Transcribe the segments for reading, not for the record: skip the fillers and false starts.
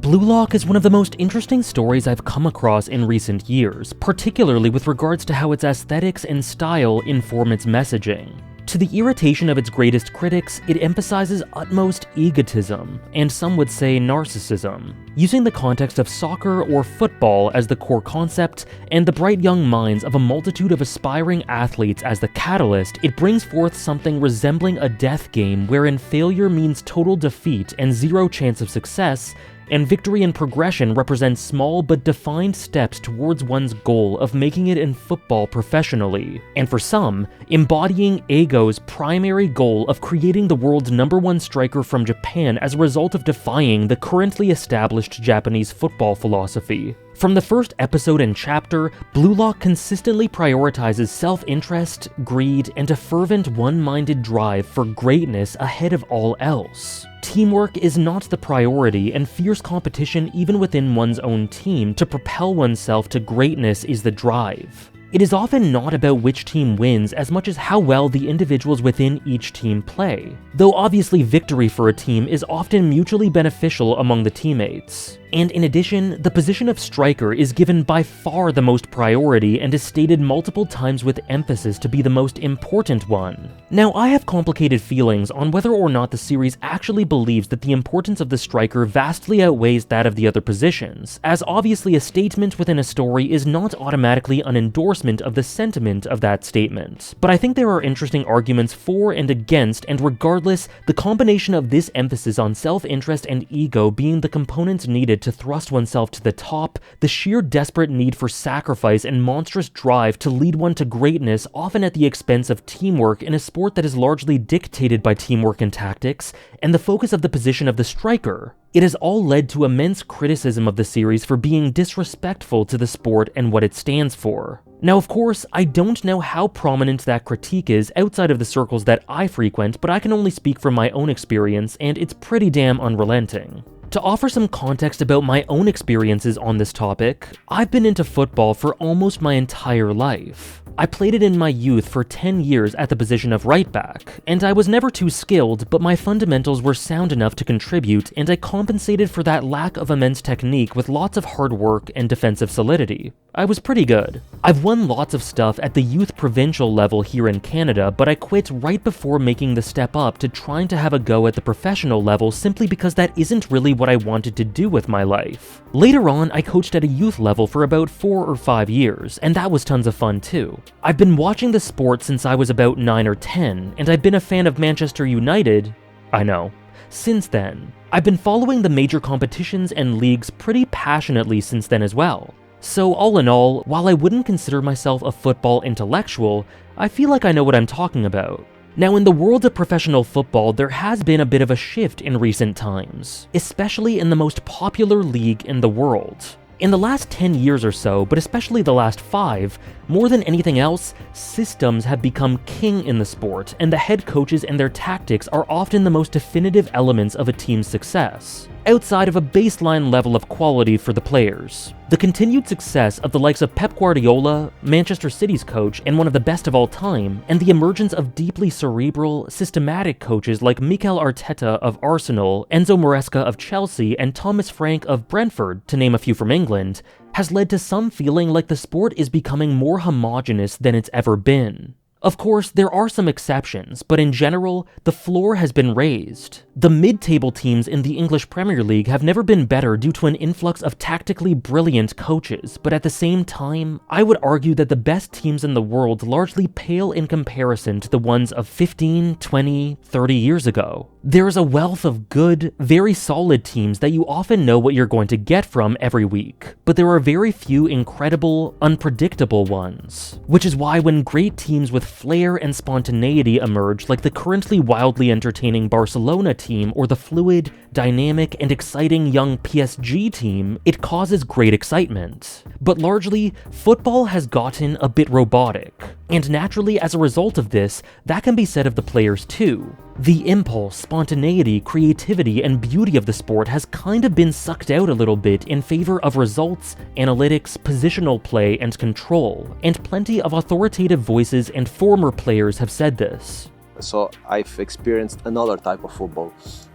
Blue Lock is one of the most interesting stories I've come across in recent years, particularly with regards to how its aesthetics and style inform its messaging. To the irritation of its greatest critics, it emphasizes utmost egotism, and some would say narcissism, using the context of soccer or football as the core concept, and the bright young minds of a multitude of aspiring athletes as the catalyst. It brings forth something resembling a death game wherein failure means total defeat and zero chance of success, and victory and progression represent small but defined steps towards one's goal of making it in football professionally, and for some, embodying Eigo's primary goal of creating the world's #1 striker from Japan as a result of defying the currently established Japanese football philosophy. From the first episode and chapter, Blue Lock consistently prioritizes self-interest, greed, and a fervent one-minded drive for greatness ahead of all else. Teamwork is not the priority, and fierce competition even within one's own team to propel oneself to greatness is the drive. It is often not about which team wins as much as how well the individuals within each team play, though obviously victory for a team is often mutually beneficial among the teammates. And in addition, the position of striker is given by far the most priority and is stated multiple times with emphasis to be the most important one. Now, I have complicated feelings on whether or not the series actually believes that the importance of the striker vastly outweighs that of the other positions, as obviously a statement within a story is not automatically an endorsement of the sentiment of that statement. But I think there are interesting arguments for and against, and regardless, the combination of this emphasis on self-interest and ego being the components needed to thrust oneself to the top, the sheer desperate need for sacrifice and monstrous drive to lead one to greatness, often at the expense of teamwork in a sport that is largely dictated by teamwork and tactics, and the focus of the position of the striker. It has all led to immense criticism of the series for being disrespectful to the sport and what it stands for. Now, of course, I don't know how prominent that critique is outside of the circles that I frequent, but I can only speak from my own experience, and it's pretty damn unrelenting. To offer some context about my own experiences on this topic, I've been into football for almost my entire life. I played it in my youth for 10 years at the position of right back, and I was never too skilled, but my fundamentals were sound enough to contribute, and I compensated for that lack of immense technique with lots of hard work and defensive solidity. I was pretty good. I've won lots of stuff at the youth provincial level here in Canada, but I quit right before making the step up to trying to have a go at the professional level simply because that isn't really what I wanted to do with my life. Later on, I coached at a youth level for about 4 or 5 years, and that was tons of fun too. I've been watching the sport since I was about 9 or 10, and I've been a fan of Manchester United, I know, since then. I've been following the major competitions and leagues pretty passionately since then as well. So all in all, while I wouldn't consider myself a football intellectual, I feel like I know what I'm talking about. Now, in the world of professional football, there has been a bit of a shift in recent times, especially in the most popular league in the world. In the last 10 years or so, but especially the last 5, more than anything else, systems have become king in the sport, and the head coaches and their tactics are often the most definitive elements of a team's success, outside of a baseline level of quality for the players. The continued success of the likes of Pep Guardiola, Manchester City's coach and one of the best of all time, and the emergence of deeply cerebral, systematic coaches like Mikel Arteta of Arsenal, Enzo Maresca of Chelsea, and Thomas Frank of Brentford, to name a few from England, has led to some feeling like the sport is becoming more homogenous than it's ever been. Of course, there are some exceptions, but in general, the floor has been raised. The mid-table teams in the English Premier League have never been better due to an influx of tactically brilliant coaches, but at the same time, I would argue that the best teams in the world largely pale in comparison to the ones of 15, 20, 30 years ago. There is a wealth of good, very solid teams that you often know what you're going to get from every week, but there are very few incredible, unpredictable ones. Which is why when great teams with flair and spontaneity emerge, like the currently wildly entertaining Barcelona team or the fluid, dynamic, and exciting young PSG team, it causes great excitement. But largely, football has gotten a bit robotic. And naturally, as a result of this, that can be said of the players too. The impulse, spontaneity, creativity, and beauty of the sport has kind of been sucked out a little bit in favor of results, analytics, positional play, and control, and plenty of authoritative voices and former players have said this. So I've experienced another type of football,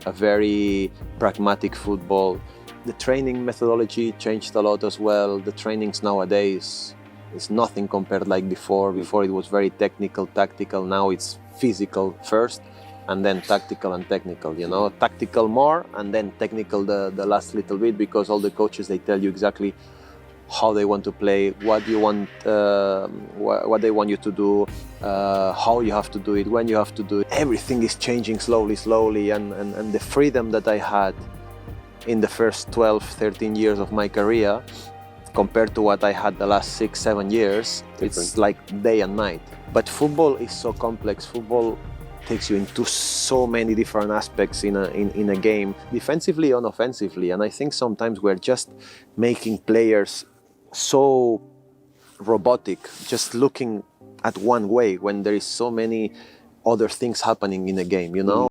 a very pragmatic football, The training methodology changed a lot as well. The trainings nowadays is nothing compared like before. Before it was very technical, tactical. Now it's physical first and then tactical and technical, you know. Tactical more and then technical the last little bit, because all the coaches, they tell you exactly how they want to play, what you want, what they want you to do, how you have to do it, when you have to do it. Everything is changing slowly, and the freedom that I had in the first 12, 13 years of my career compared to what I had the last 6, 7 years, it's like day and night. But football is so complex. Football takes you into so many different aspects in a game, defensively and offensively. And I think sometimes we're just making players so robotic, just looking at one way when there is so many other things happening in a game, you know?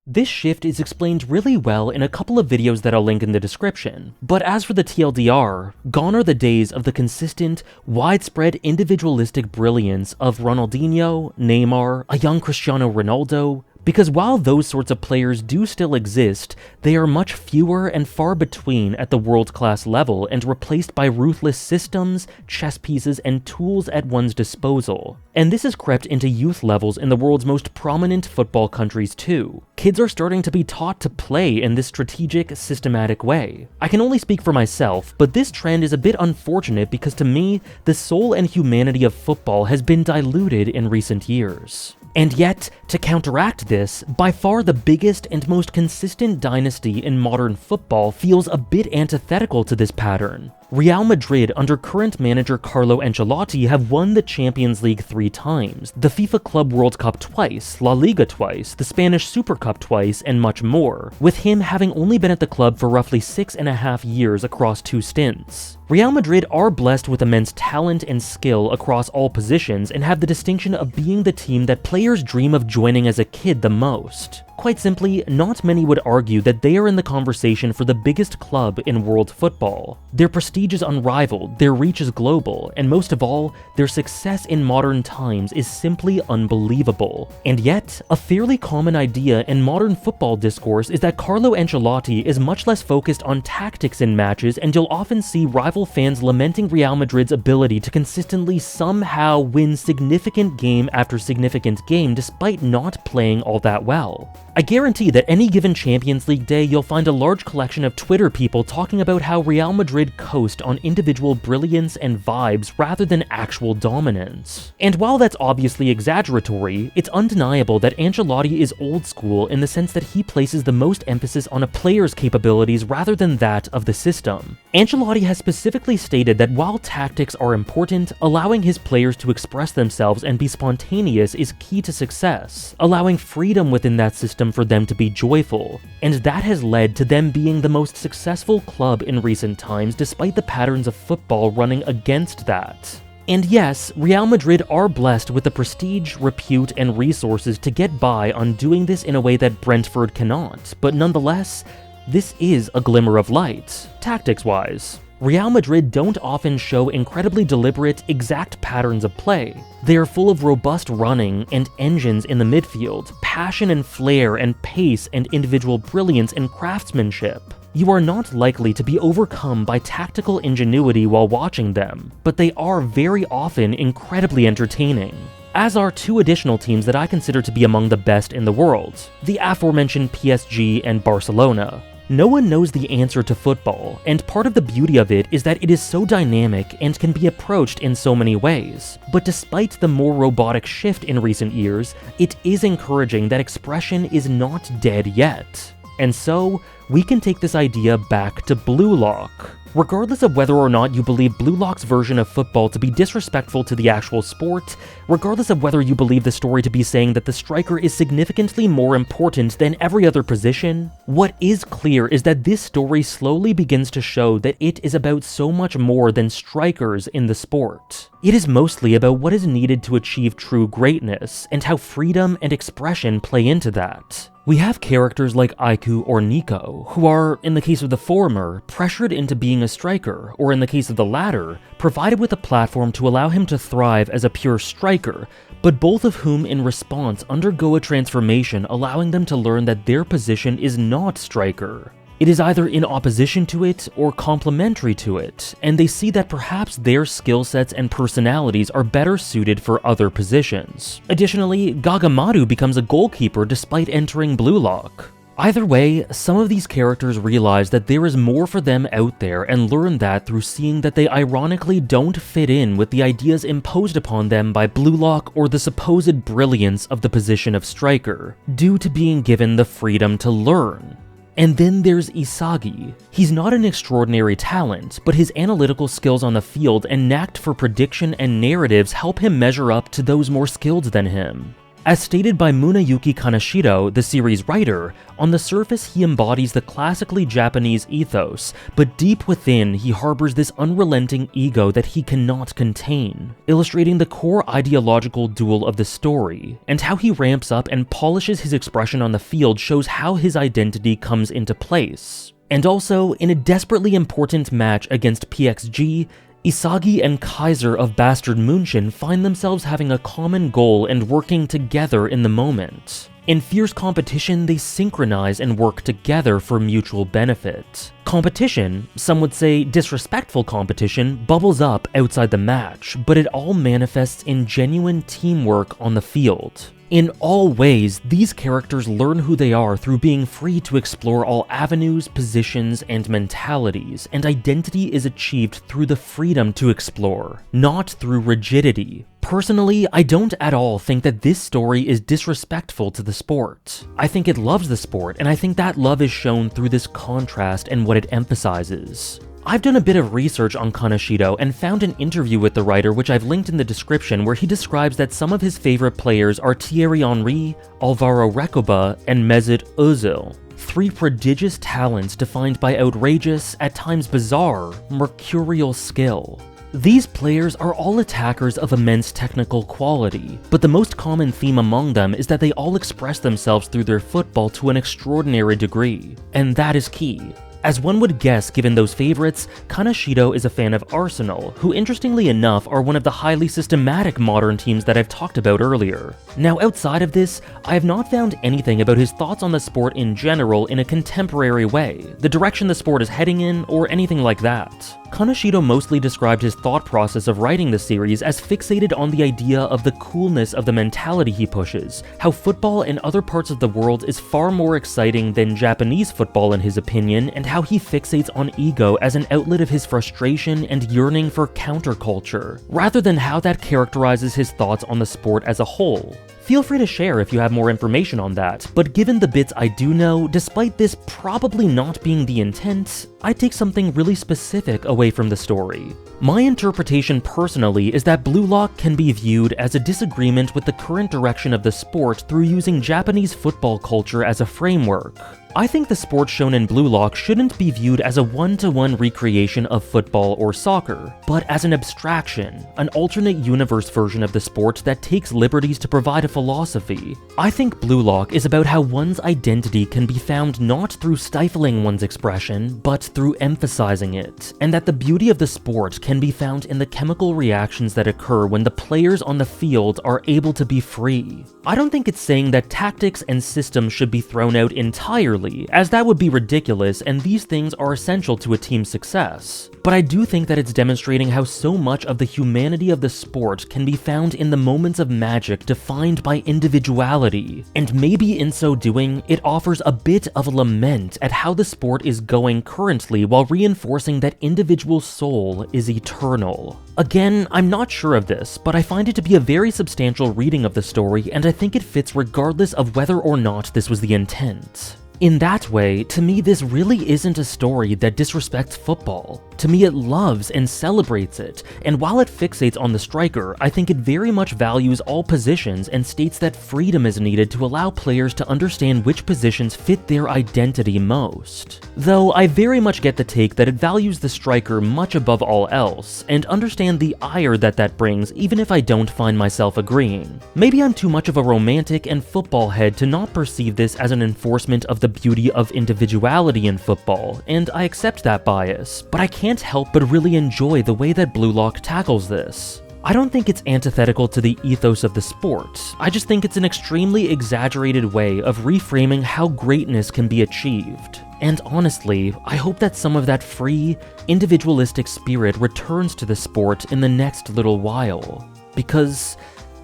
This shift is explained really well in a couple of videos that I'll link in the description, but as for the TLDR, gone are the days of the consistent, widespread individualistic brilliance of Ronaldinho, Neymar, a young Cristiano Ronaldo, because while those sorts of players do still exist, they are much fewer and far between at the world-class level and replaced by ruthless systems, chess pieces, and tools at one's disposal. And this has crept into youth levels in the world's most prominent football countries too. Kids are starting to be taught to play in this strategic, systematic way. I can only speak for myself, but this trend is a bit unfortunate because to me, the soul and humanity of football has been diluted in recent years. And yet, to counteract this, by far the biggest and most consistent dynasty in modern football feels a bit antithetical to this pattern. Real Madrid under current manager Carlo Ancelotti have won the Champions League 3 times, the FIFA Club World Cup twice, La Liga twice, the Spanish Super Cup twice, and much more, with him having only been at the club for roughly 6.5 years across 2 stints. Real Madrid are blessed with immense talent and skill across all positions and have the distinction of being the team that players dream of joining as a kid the most. Quite simply, not many would argue that they are in the conversation for the biggest club in world football. Their prestige is unrivaled, their reach is global, and most of all, their success in modern times is simply unbelievable. And yet, a fairly common idea in modern football discourse is that Carlo Ancelotti is much less focused on tactics in matches, and you'll often see rival fans lamenting Real Madrid's ability to consistently somehow win significant game after significant game despite not playing all that well. I guarantee that any given Champions League day you'll find a large collection of Twitter people talking about how Real Madrid coast on individual brilliance and vibes rather than actual dominance. And while that's obviously exaggeratory, it's undeniable that Ancelotti is old school in the sense that he places the most emphasis on a player's capabilities rather than that of the system. Ancelotti has specifically stated that while tactics are important, allowing his players to express themselves and be spontaneous is key to success, allowing freedom within that system for them to be joyful, and that has led to them being the most successful club in recent times despite the patterns of football running against that. And yes, Real Madrid are blessed with the prestige, repute, and resources to get by on doing this in a way that Brentford cannot, but nonetheless, this is a glimmer of light, tactics-wise. Real Madrid don't often show incredibly deliberate, exact patterns of play. They are full of robust running and engines in the midfield, passion and flair and pace and individual brilliance and craftsmanship. You are not likely to be overcome by tactical ingenuity while watching them, but they are very often incredibly entertaining. As are 2 additional teams that I consider to be among the best in the world, the aforementioned PSG and Barcelona. No one knows the answer to football, and part of the beauty of it is that it is so dynamic and can be approached in so many ways. But despite the more robotic shift in recent years, it is encouraging that expression is not dead yet. And so, we can take this idea back to Blue Lock. Regardless of whether or not you believe Blue Lock's version of football to be disrespectful to the actual sport, regardless of whether you believe the story to be saying that the striker is significantly more important than every other position, what is clear is that this story slowly begins to show that it is about so much more than strikers in the sport. It is mostly about what is needed to achieve true greatness, and how freedom and expression play into that. We have characters like Aiku or Nico, who are, in the case of the former, pressured into being a striker, or in the case of the latter, provided with a platform to allow him to thrive as a pure striker, but both of whom in response undergo a transformation allowing them to learn that their position is not striker. It is either in opposition to it or complementary to it, and they see that perhaps their skill sets and personalities are better suited for other positions. Additionally, Gagamaru becomes a goalkeeper despite entering Blue Lock. Either way, some of these characters realize that there is more for them out there and learn that through seeing that they ironically don't fit in with the ideas imposed upon them by Blue Lock or the supposed brilliance of the position of striker, due to being given the freedom to learn. And then there's Isagi. He's not an extraordinary talent, but his analytical skills on the field and knack for prediction and narratives help him measure up to those more skilled than him. As stated by Muneyuki Kaneshiro, the series writer, on the surface he embodies the classically Japanese ethos, but deep within he harbors this unrelenting ego that he cannot contain, illustrating the core ideological duel of the story, and how he ramps up and polishes his expression on the field shows how his identity comes into place. And also, in a desperately important match against PXG, Isagi and Kaiser of Bastard München find themselves having a common goal and working together in the moment. In fierce competition, they synchronize and work together for mutual benefit. Competition, some would say disrespectful competition, bubbles up outside the match, but it all manifests in genuine teamwork on the field. In all ways, these characters learn who they are through being free to explore all avenues, positions, and mentalities, and identity is achieved through the freedom to explore, not through rigidity. Personally, I don't at all think that this story is disrespectful to the sport. I think it loves the sport, and I think that love is shown through this contrast and what it emphasizes. I've done a bit of research on Kaneshiro and found an interview with the writer which I've linked in the description where he describes that some of his favorite players are Thierry Henry, Alvaro Recoba, and Mesut Ozil. Three prodigious talents defined by outrageous, at times bizarre, mercurial skill. These players are all attackers of immense technical quality, but the most common theme among them is that they all express themselves through their football to an extraordinary degree, and that is key. As one would guess given those favorites, Kaneshiro is a fan of Arsenal, who interestingly enough are one of the highly systematic modern teams that I've talked about earlier. Now outside of this, I have not found anything about his thoughts on the sport in general in a contemporary way, the direction the sport is heading in, or anything like that. Kaneshiro mostly described his thought process of writing the series as fixated on the idea of the coolness of the mentality he pushes, how football in other parts of the world is far more exciting than Japanese football in his opinion, and how he fixates on ego as an outlet of his frustration and yearning for counterculture, rather than how that characterizes his thoughts on the sport as a whole. Feel free to share if you have more information on that, but given the bits I do know, despite this probably not being the intent, I take something really specific away from the story. My interpretation personally is that Blue Lock can be viewed as a disagreement with the current direction of the sport through using Japanese football culture as a framework. I think the sport shown in Blue Lock shouldn't be viewed as a one-to-one recreation of football or soccer, but as an abstraction, an alternate universe version of the sport that takes liberties to provide a philosophy. I think Blue Lock is about how one's identity can be found not through stifling one's expression, but through emphasizing it, and that the beauty of the sport can be found in the chemical reactions that occur when the players on the field are able to be free. I don't think it's saying that tactics and systems should be thrown out entirely, as that would be ridiculous and these things are essential to a team's success. But I do think that it's demonstrating how so much of the humanity of the sport can be found in the moments of magic defined by individuality, and maybe in so doing, it offers a bit of a lament at how the sport is going currently while reinforcing that individual soul is eternal. Again, I'm not sure of this, but I find it to be a very substantial reading of the story, and I think it fits regardless of whether or not this was the intent. In that way, to me this really isn't a story that disrespects football. To me it loves and celebrates it, and while it fixates on the striker, I think it very much values all positions and states that freedom is needed to allow players to understand which positions fit their identity most. Though I very much get the take that it values the striker much above all else, and understand the ire that brings even if I don't find myself agreeing. Maybe I'm too much of a romantic and football head to not perceive this as an enforcement of the beauty of individuality in football, and I accept that bias, but I can't help but really enjoy the way that Blue Lock tackles this. I don't think it's antithetical to the ethos of the sport. I just think it's an extremely exaggerated way of reframing how greatness can be achieved. And honestly, I hope that some of that free, individualistic spirit returns to the sport in the next little while, because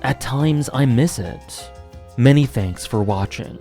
at times I miss it. Many thanks for watching.